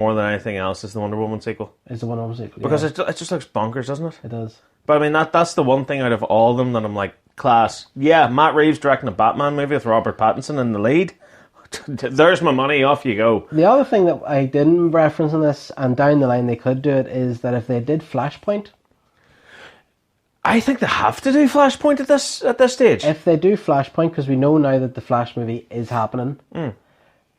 more than anything else is the Wonder Woman sequel. Is the Wonder Woman sequel. Because it just looks bonkers, doesn't it? It does. But I mean, that's the one thing out of all of them that I'm like, class. Yeah, Matt Reeves directing a Batman movie with Robert Pattinson in the lead. There's my money, off you go. The other thing that I didn't reference in this, and down the line they could do it, is that if they did Flashpoint... I think they have to do Flashpoint at this stage. If they do Flashpoint, because we know now that the Flash movie is happening,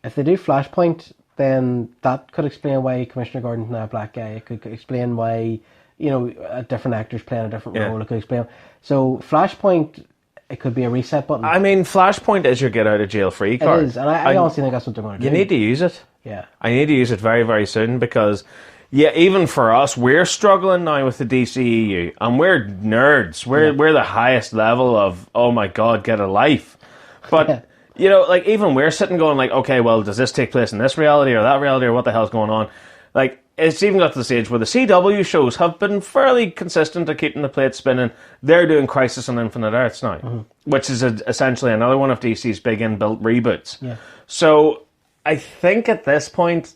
if they do Flashpoint, then that could explain why Commissioner Gordon's now a black guy. It could explain why, a different actor's playing a different role. It could explain... So Flashpoint... It could be a reset button. I mean, Flashpoint is your get out of jail free card. It is, and I honestly think that's what they're going to do. You need to use it. Yeah. I need to use it very, very soon because, even for us, we're struggling now with the DCEU, and we're nerds. We're the highest level of, oh my god, get a life. But, even we're sitting going like, okay, well, does this take place in this reality or that reality or what the hell's going on? Like, it's even got to the stage where the CW shows have been fairly consistent at keeping the plate spinning. They're doing Crisis on Infinite Earths now, which is essentially another one of DC's big inbuilt reboots. Yeah. So I think at this point,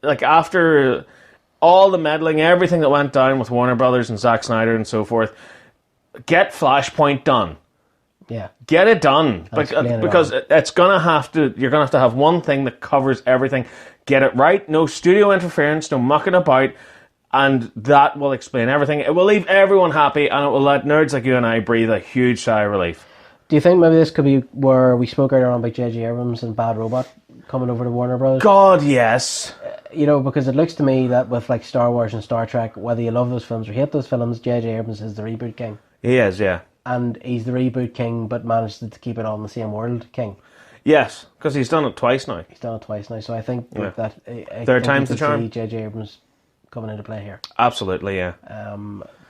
like after all the meddling, everything that went down with Warner Brothers and Zack Snyder and so forth, get Flashpoint done. Yeah. Get it done. Because it's gonna have to. You're gonna have to have one thing that covers everything. Get it right. No studio interference. No mucking about. And that will explain everything. It will leave everyone happy, and it will let nerds like you and I breathe a huge sigh of relief. Do you think maybe this could be where we spoke earlier on about J.J. Abrams and Bad Robot coming over to Warner Brothers? God, yes. Because it looks to me that with like Star Wars and Star Trek, whether you love those films or hate those films, J.J. Abrams is the reboot king. He is, yeah. And he's the reboot king, but managed to keep it all in the same world king. Yes, because he's done it twice now. So I think that... Third time's the charm. J.J. Abrams coming into play here. Absolutely, yeah.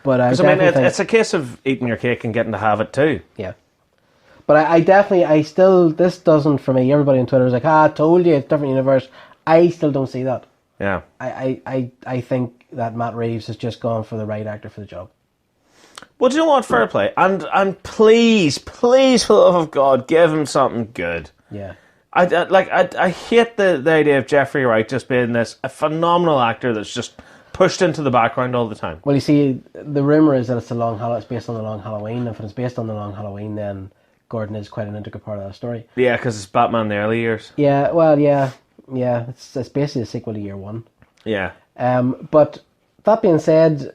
But I mean, it's a case of eating your cake and getting to have it too. Yeah. But I still, this doesn't, for me, everybody on Twitter is like, I told you, it's a different universe. I still don't see that. Yeah. I think that Matt Reeves has just gone for the right actor for the job. Well, do you know what? Fair play. And please, for the love of God, give him something good. Yeah. I hate the idea of Jeffrey Wright just being a phenomenal actor that's just pushed into the background all the time. Well, you see, the rumour is that it's based on the Long Halloween. If it's based on the Long Halloween, then Gordon is quite an integral part of that story. Yeah, because it's Batman in the early years. Yeah, well, yeah. It's basically a sequel to Year One. Yeah. But that being said,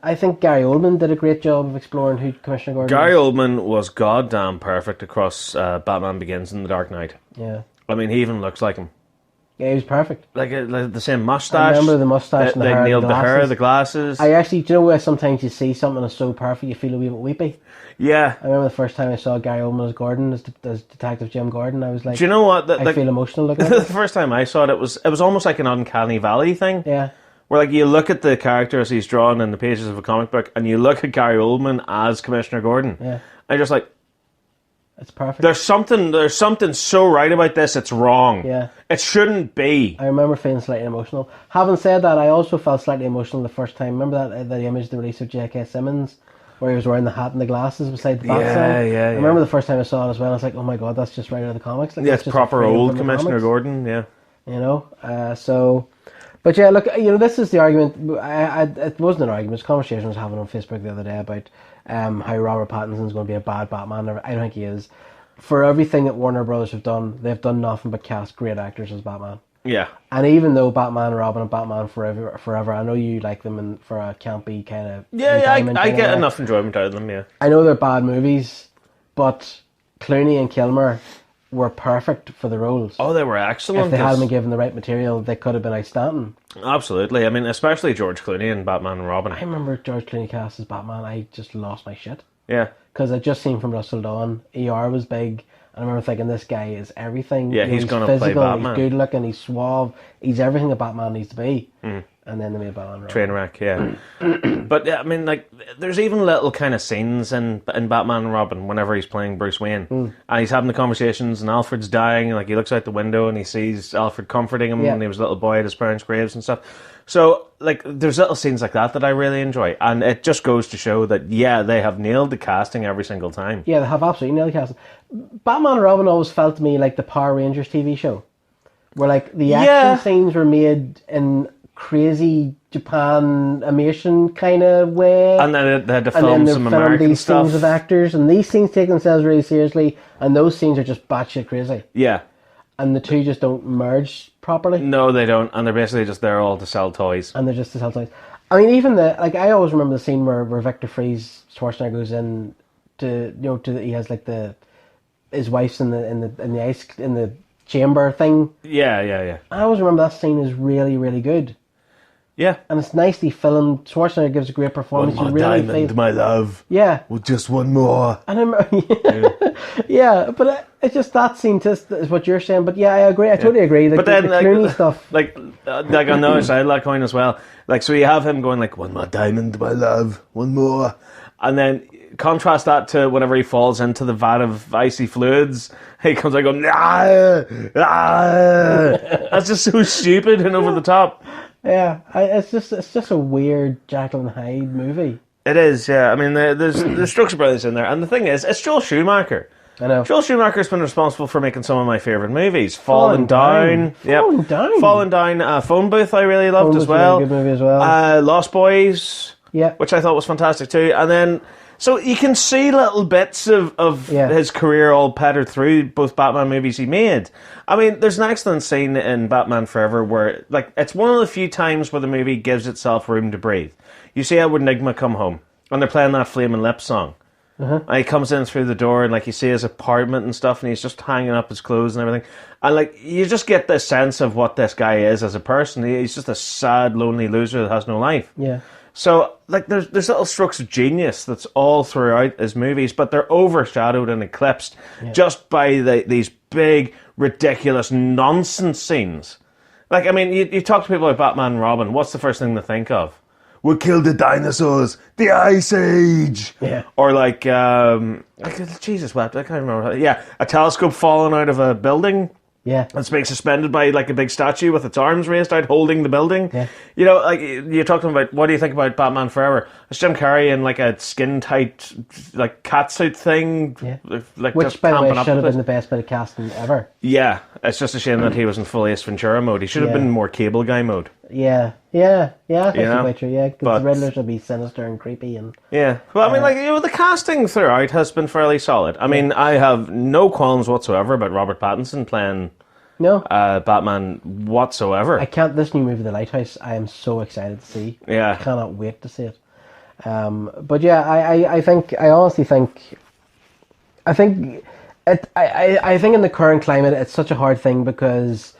I think Gary Oldman did a great job of exploring who Commissioner Gordon Gary is. Oldman was goddamn perfect across Batman Begins and The Dark Knight. Yeah. I mean, he even looks like him. Yeah, he was perfect. Like the same moustache. I remember the moustache and the hair. They nailed the hair, the glasses. I actually, do you know where sometimes you see something that's so perfect you feel a wee bit weepy? Yeah. I remember the first time I saw Gary Oldman as Gordon, as Detective Jim Gordon, I was like... Do you know what? I feel emotional looking at it. it. The first time I saw it, it was almost like an Uncanny Valley thing. Yeah. Where like you look at the characters he's drawn in the pages of a comic book, and you look at Gary Oldman as Commissioner Gordon. Yeah. And you're just like... It's perfect. There's something so right about this, it's wrong. Yeah. It shouldn't be. I remember feeling slightly emotional. Having said that, I also felt slightly emotional the first time. Remember the image, the release of J.K. Simmons, where he was wearing the hat and the glasses beside the bat sign? Yeah. I remember the first time I saw it as well. I was like, oh my god, that's just right out of the comics. Like, yeah, it's proper old Commissioner Gordon, yeah. But yeah, look, this is the argument. It wasn't an argument. It's a conversation I was having on Facebook the other day about how Robert Pattinson's going to be a bad Batman. I don't think he is. For everything that Warner Brothers have done, they've done nothing but cast great actors as Batman. Yeah. And even though Batman and Robin and Batman Forever, I know you like them for a campy kind of... Yeah, I get enough enjoyment out of them, yeah. I know they're bad movies, but Clooney and Kilmer were perfect for the roles. Oh, they were excellent. If they hadn't been given the right material, they could have been outstanding. Absolutely. I mean, especially George Clooney and Batman and Robin. I remember George Clooney cast as Batman. I just lost my shit. Yeah. Because I just seen from Russell Dawn, ER was big, and I remember thinking, this guy is everything. Yeah, he's going to play Batman. He's good looking, he's suave, he's everything a Batman needs to be. And then they made Batman. Trainwreck, yeah. But yeah, I mean, like, there's even little kind of scenes in Batman and Robin whenever he's playing Bruce Wayne, and he's having the conversations, and Alfred's dying, and like he looks out the window and he sees Alfred comforting him when he was a little boy at his parents' graves and stuff. So, like, there's little scenes like that I really enjoy, and it just goes to show that they have nailed the casting every single time. Yeah, they have absolutely nailed the casting. Batman and Robin always felt to me like the Power Rangers TV show, where like the Yeah. action scenes were made in crazy Japan animation kind of way, And then they had to and film then some they filmed American these stuff. scenes with actors, and these scenes take themselves really seriously, and those scenes are just batshit crazy, Yeah. and the two just don't merge properly. No, they don't. And they're basically just there all to sell toys. And they're just as hell. I mean, even I always remember the scene where Victor Freeze Schwarzenegger goes in he has like his wife's in the chamber thing. Yeah. I always remember that scene is really, really good. Yeah. And it's nicely filmed. Schwarzenegger gives a great performance. One more You really diamond, feel, my love. yeah. Well, just one more. And yeah, but it's just that scene just is what you're saying. But yeah, I agree. I totally agree. Like, But then, the Clooney stuff. like on the other side of that coin as well. Like, so you have him going like, one more diamond, my love, one more. And then contrast that to whenever he falls into the vat of icy fluids, he comes like going, ah, ah. That's just so stupid and over the top. Yeah, it's just a weird Jekyll and Hyde movie. It is, yeah. I mean, there's structure brothers in there. And the thing is, it's Joel Schumacher. I know. Joel Schumacher's been responsible for making some of my favourite movies. Falling Down. Falling Down. Phone Booth I really loved as well. Really good movie as well. Lost Boys. Yeah. Which I thought was fantastic too. And then, so you can see little bits of his career all pattered through both Batman movies he made. I mean, there's an excellent scene in Batman Forever where, like, it's one of the few times where the movie gives itself room to breathe. You see Edward Nygma come home, and they're playing that Flamin' Lips song. And he comes in through the door, and like you see his apartment and stuff, and he's just hanging up his clothes and everything. And like you just get this sense of what this guy is as a person. He's just a sad, lonely loser that has no life. Yeah. So like there's little strokes of genius that's all throughout his movies, but they're overshadowed and eclipsed just by these big, ridiculous nonsense scenes. Like, I mean, you talk to people about Batman and Robin, what's the first thing they think of? We killed the dinosaurs, the Ice Age. Yeah. Or like Jesus wept, I can't remember. Yeah, a telescope falling out of a building. Yeah. It's being suspended by like a big statue with its arms raised out holding the building. Yeah. You know, like you're talking about, what do you think about Batman Forever? It's Jim Carrey in like a skin tight like catsuit thing. Yeah. Like Which, just by the way, camping up should have with been it. the best bit of casting ever. Yeah, it's just a shame that he was in full Ace Ventura mode. He should have been more Cable Guy mode. Yeah. I think You know? you're quite true. Yeah, But- because the Riddler should be sinister and creepy and. Yeah, well, I mean, like, you know, the casting throughout has been fairly solid. I mean, I have no qualms whatsoever about Robert Pattinson playing No. Batman whatsoever. I can't. This new movie, The Lighthouse, I am so excited to see. Yeah. I cannot wait to see it. But yeah, I honestly think I think in the current climate, it's such a hard thing because,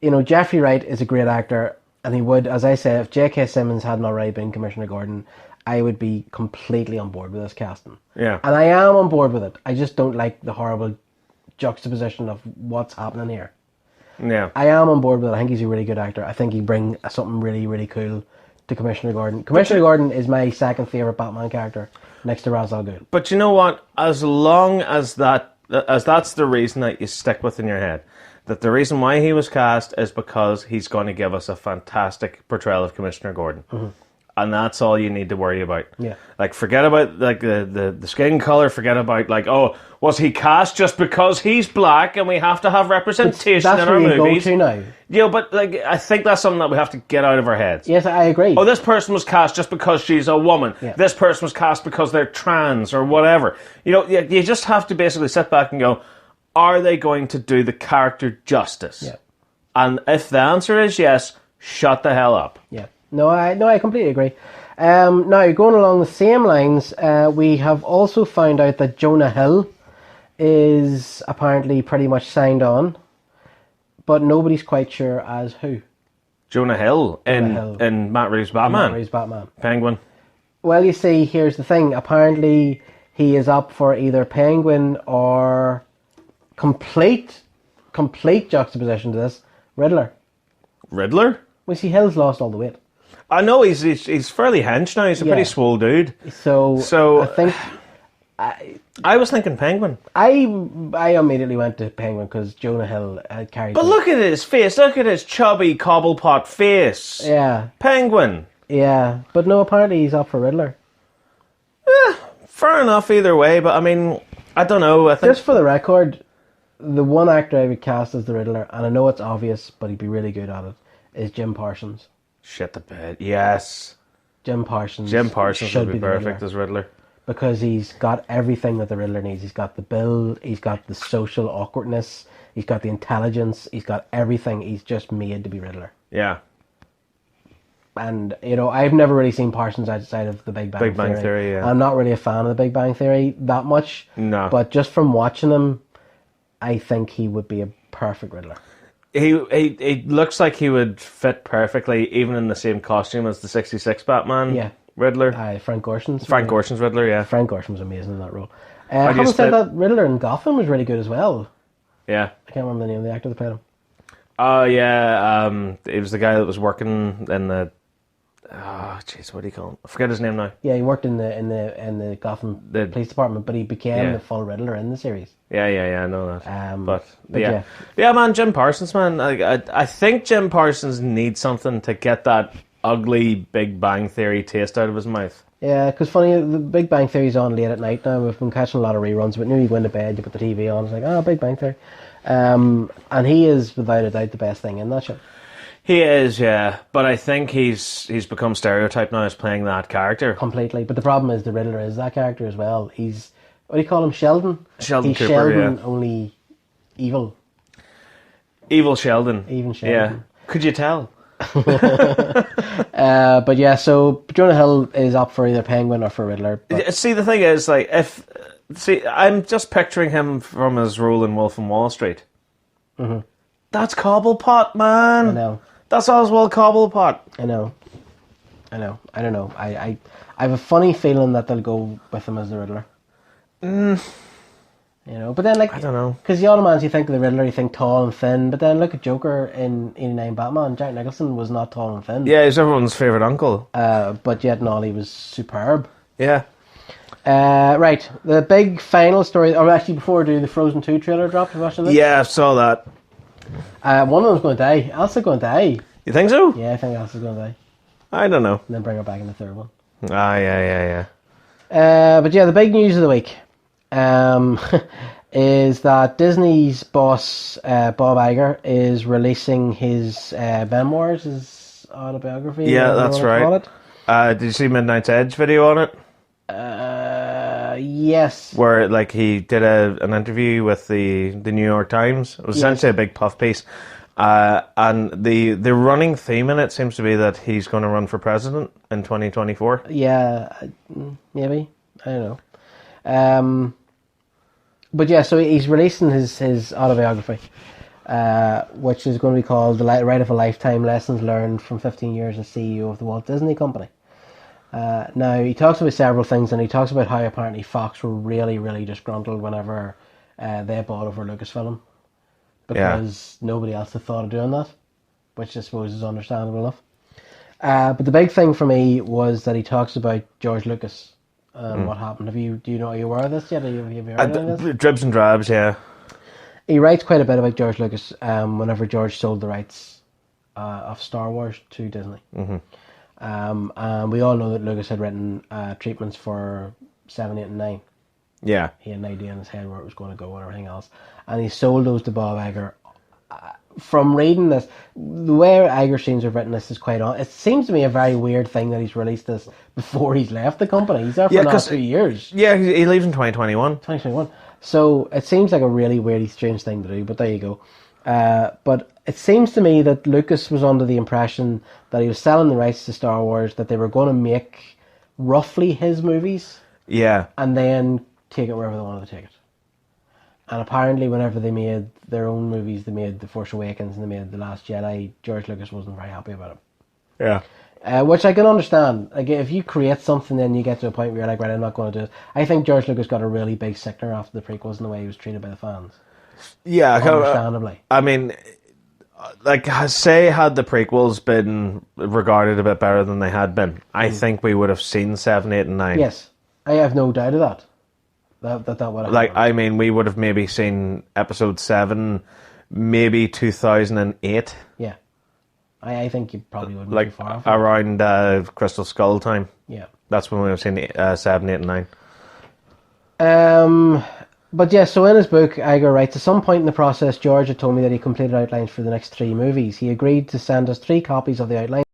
you know, Jeffrey Wright is a great actor, and he would, as I said, if J.K. Simmons hadn't already been Commissioner Gordon, I would be completely on board with this casting. Yeah. And I am on board with it. I just don't like the horrible juxtaposition of what's happening here. Yeah. I am on board with it. I think he's a really good actor. I think he'd bring something really, really cool to Commissioner Gordon. Commissioner Gordon is my second favourite Batman character, next to Ra's al Ghul. But you know what? As long as that's the reason that you stick with in your head, that the reason why he was cast is because he's going to give us a fantastic portrayal of Commissioner Gordon. Mm-hmm. And that's all you need to worry about. Yeah. Like, forget about like the skin color. Forget about like, oh, was he cast just because he's black and we have to have representation in our where you movies? go to now. Yeah, but like, I think that's something that we have to get out of our heads. Yes, I agree. Oh, this person was cast just because she's a woman. Yeah. This person was cast because they're trans or whatever. You know, you just have to basically sit back and go, are they going to do the character justice? Yeah. And if the answer is yes, shut the hell up. Yeah. No, I completely agree. Now, going along the same lines, we have also found out that Jonah Hill is apparently pretty much signed on, but nobody's quite sure as who. Jonah Hill in Matt Reeves' Batman. Matt Reeves' Batman. Penguin. Well, you see, here's the thing. Apparently, he is up for either Penguin or complete juxtaposition to this, Riddler. Riddler? We see Hill's lost all the weight. I know he's fairly hench now. He's a pretty swole dude. So I think I was thinking Penguin. I immediately went to Penguin because Jonah Hill had carried. But look at his face. Look at his chubby cobblepot face. Yeah. Penguin. Yeah, but no, apparently he's up for Riddler. Fair enough either way, but I mean, I don't know. I think Just for the record, the one actor I would cast as the Riddler, and I know it's obvious, but he'd be really good at it, is Jim Parsons. Shit the bed. Yes. Jim Parsons would be the perfect Riddler. as Riddler. Because he's got everything that the Riddler needs. He's got the build, he's got the social awkwardness, he's got the intelligence, he's got everything. He's just made to be Riddler. Yeah. And, you know, I've never really seen Parsons outside of the Big Bang Theory, yeah. I'm not really a fan of the Big Bang Theory that much. No. But just from watching him, I think he would be a perfect Riddler. He looks like he would fit perfectly, even in the same costume as the 66 Batman. Yeah. Riddler. Frank Gorshin's Riddler, yeah. Frank Gorshin was amazing in that role. Having said that, Riddler in Gotham was really good as well. Yeah. I can't remember the name of the actor that played him. Oh, yeah. It was the guy that was working in the... Oh, jeez, what do you call him? I forget his name now. Yeah, he worked in the Gotham police department, but he became the full Riddler in the series. Yeah, I know that. But yeah. Yeah, man, Jim Parsons, man. I think Jim Parsons needs something to get that ugly Big Bang Theory taste out of his mouth. Yeah, because funny, the Big Bang Theory's on late at night now. We've been catching a lot of reruns, but now you go into bed, you put the TV on, it's like, Big Bang Theory. And he is, without a doubt, the best thing in that show. He is, yeah. But I think he's become stereotyped now as playing that character. Completely. But the problem is the Riddler is that character as well. He's, what do you call him, Sheldon? Sheldon He's Cooper, Sheldon, yeah. only evil. Evil Sheldon. Even Sheldon. Yeah. Could you tell? But yeah, so Jonah Hill is up for either Penguin or for Riddler. But... See, the thing is, like, I'm just picturing him from his role in Wolf of Wall Street. Mm-hmm. That's Cobblepot, man. I know. That's Oswald Cobblepot. I know. I don't know. I have a funny feeling that they'll go with him as the Riddler. You know, but then, like, I don't know. Because the Ottomans, you think of the Riddler, you think tall and thin, but then look at Joker in 89 Batman. Jack Nicholson was not tall and thin. Yeah, he's everyone's favourite uncle. But yet and all, he was superb. Yeah. Right, the big final story, or actually before we do, the Frozen 2 trailer dropped. Have you watched it? Yeah, I saw that. One of them's going to die. Elsa's going to die. You think so? Yeah, I think Elsa's going to die. I don't know. And then bring her back in the third one. Yeah. But yeah, the big news of the week is that Disney's boss, Bob Iger, is releasing his memoirs, his autobiography. Yeah, that's right. Did you see Midnight's Edge video on it? Yes. Where, like, he did an interview with the New York Times. It was essentially a big puff piece. And the running theme in it seems to be that he's going to run for president in 2024. Yeah, maybe. I don't know. But yeah, so he's releasing his autobiography, which is going to be called The Ride of a Lifetime, Lessons Learned from 15 Years as CEO of the Walt Disney Company. Now, he talks about several things, and he talks about how apparently Fox were really, really disgruntled whenever they bought over Lucasfilm, because nobody else had thought of doing that, which I suppose is understandable enough. But the big thing for me was that he talks about George Lucas and what happened. Are you aware of this yet? Have you heard of this? Dribs and drabs, yeah. He writes quite a bit about George Lucas whenever George sold the rights of Star Wars to Disney. Mm-hmm. And we all know that Lucas had written treatments for 7, 8 and 9. Yeah. He had an idea in his head where it was going to go and everything else. And he sold those to Bob Iger. From reading this, the way Iger seems to have written this is quite on. It seems to me a very weird thing that he's released this before he's left the company. He's there for another 2 years. Yeah, he leaves in 2021. 2021. So it seems like a really weird, strange thing to do, but there you go. But it seems to me that Lucas was under the impression that he was selling the rights to Star Wars, that they were going to make roughly his movies. Yeah. And then take it wherever they wanted to take it. And apparently whenever they made their own movies, they made The Force Awakens and they made The Last Jedi, George Lucas wasn't very happy about it. Yeah. Which I can understand. Like, if you create something, then you get to a point where you're like, right, I'm not going to do it. I think George Lucas got a really big sickener after the prequels and the way he was treated by the fans. Yeah. Understandably. I mean, like, say had the prequels been regarded a bit better than they had been, I think we would have seen 7, 8 and 9. Yes. I have no doubt of that. That would have happened. I mean, we would have maybe seen episode 7 maybe 2008. Yeah. I think you probably wouldn't like be far off. around Crystal Skull time. Yeah. That's when we would have seen 7, 8 and 9. But yeah, so in his book, Iger writes, at some point in the process, George had told me that he completed outlines for the next 3 movies. He agreed to send us 3 copies of the outlines.